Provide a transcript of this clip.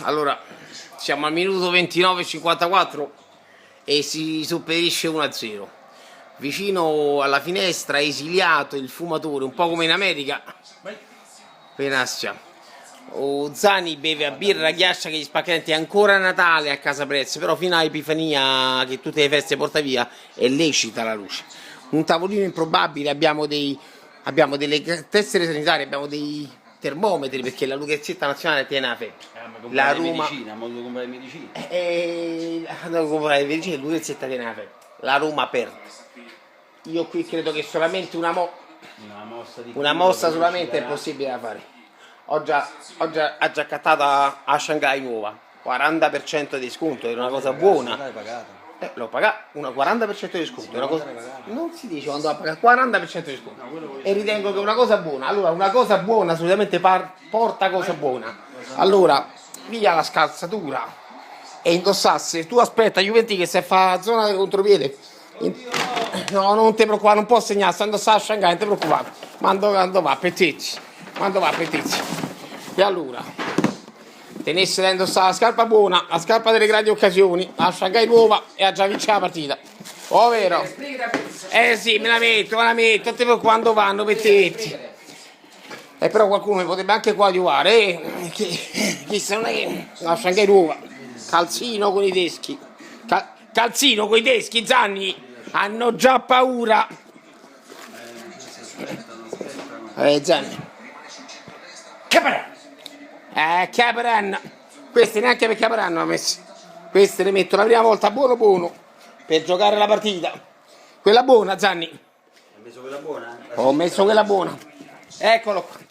Allora, siamo al minuto 29,54 e si sopperisce 1-0. Vicino alla finestra, esiliato il fumatore, un po' come in America. Penassia. Zani beve a birra ghiaccia che gli spacca i denti. È ancora Natale a casa Prezzo, però fino a Epifania, che tutte le feste porta via, è lecita la luce. Un tavolino improbabile, abbiamo delle tessere sanitarie, abbiamo dei termometri, perché la Lucchezzetta nazionale tiene la febbre. La Roma devo comprare medicina. devo comprare medicina, la Lucchezzetta tiene la febbre. La Roma perde. Io qui credo che solamente una mossa solamente è possibile da fare. Ho già accattata a Shanghai nuova, 40% di sconto, era una cosa buona. L'ho pagata, una 40% di sconto, una cosa... non si dice quando va a pagare 40% di sconto. E ritengo che è una cosa buona. Allora, una cosa buona solitamente porta cosa buona. Allora, via la scalzatura e indossasse. Tu aspetta, Juventus che se fa zona del contropiede. No, non ti preoccupare, non può segnare, sta indossando a Shanghai, non ti preoccupare. Quando va, petticci. E allora, tenesse da indossare la scarpa buona, la scarpa delle grandi occasioni, la Shanghai nuova e ha già vinto la partita. Oh, vero? Sì, me la metto, non ti preoccupare quando vanno, petticci. E però qualcuno mi potrebbe anche coadiuvare, chissà, non è che la Shanghai nuova, calzino con i teschi. Calzino con i teschi, Zanni, hanno già paura. Zanni. Caperan. Queste neanche per Caperan hanno messo. Queste le metto la prima volta buono per giocare la partita. Quella buona, Zanni. Hai messo quella buona? Ho messo quella buona. Eccolo qua.